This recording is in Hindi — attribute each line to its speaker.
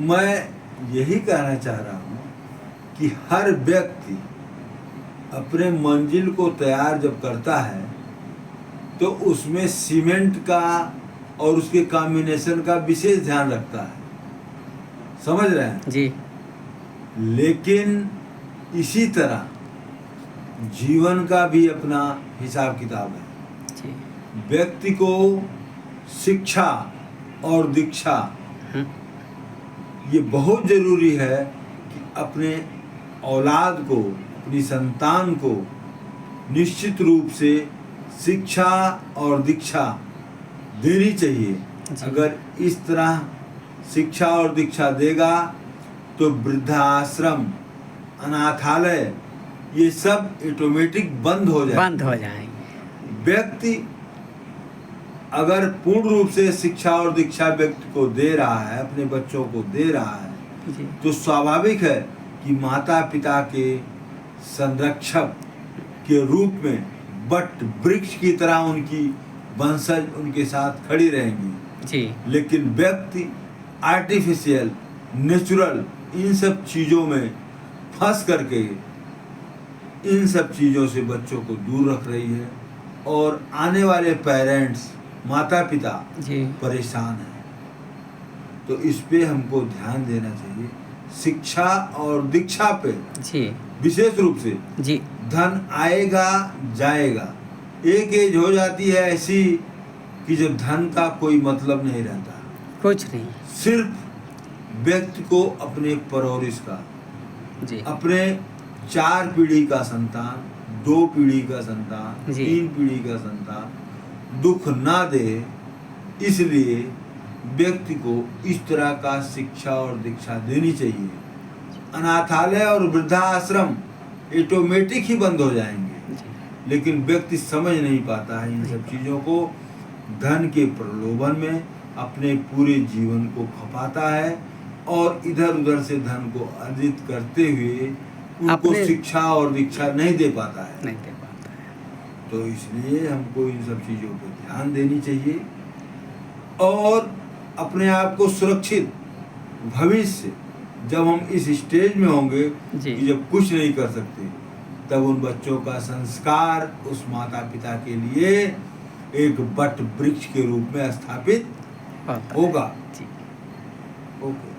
Speaker 1: मैं यही कहना चाह रहा हूँ कि हर व्यक्ति अपने मंजिल को तैयार जब करता है तो उसमें सीमेंट का और उसके कॉम्बिनेशन का विशेष ध्यान रखता है, समझ रहे हैं
Speaker 2: जी।
Speaker 1: लेकिन इसी तरह जीवन का भी अपना हिसाब किताब है
Speaker 2: जी।
Speaker 1: व्यक्ति को शिक्षा और दीक्षा ये बहुत ज़रूरी है कि अपने औलाद को, अपनी संतान को निश्चित रूप से शिक्षा और दीक्षा देनी चाहिए। अगर इस तरह शिक्षा और दीक्षा देगा तो वृद्धाश्रम, अनाथालय ये सब ऑटोमेटिक बंद हो जाएंगे। व्यक्ति अगर पूर्ण रूप से शिक्षा और दीक्षा व्यक्ति को दे रहा है, अपने बच्चों को दे रहा है तो स्वाभाविक है कि माता पिता के संरक्षक के रूप में वट वृक्ष की तरह उनकी वंशज उनके साथ खड़ी रहेंगी
Speaker 2: जी।
Speaker 1: लेकिन व्यक्ति आर्टिफिशियल, नेचुरल इन सब चीज़ों में फंस करके इन सब चीज़ों से बच्चों को दूर रख रही है और आने वाले पेरेंट्स, माता पिता परेशान हैं। तो इस पे हमको ध्यान देना चाहिए, शिक्षा और दीक्षा पे
Speaker 2: जी।
Speaker 1: विशेष रूप से
Speaker 2: जी।
Speaker 1: धन आएगा जाएगा, एक एज हो जाती है ऐसी कि जब धन का कोई मतलब नहीं रहता,
Speaker 2: कुछ नहीं,
Speaker 1: सिर्फ व्यक्ति को अपने परवरिश का
Speaker 2: जी।
Speaker 1: अपने 4 पीढ़ी का संतान, 2 पीढ़ी का संतान, 3 पीढ़ी का संतान दुख ना दे, इसलिए व्यक्ति को इस तरह का शिक्षा और दीक्षा देनी चाहिए। अनाथालय और वृद्धाश्रम ऑटोमेटिक ही बंद हो जाएंगे लेकिन व्यक्ति समझ नहीं पाता है इन सब चीज़ों को, धन के प्रलोभन में अपने पूरे जीवन को खपाता है और इधर उधर से धन को अर्जित करते हुए उनको शिक्षा और दीक्षा नहीं दे पाता है। तो इसलिए हमको इन सब चीज़ों पर ध्यान देनी चाहिए और अपने आप को सुरक्षित भविष्य जब हम इस स्टेज में होंगे कि जब कुछ नहीं कर सकते, तब उन बच्चों का संस्कार उस माता पिता के लिए एक वट वृक्ष के रूप में स्थापित होगा। ओके।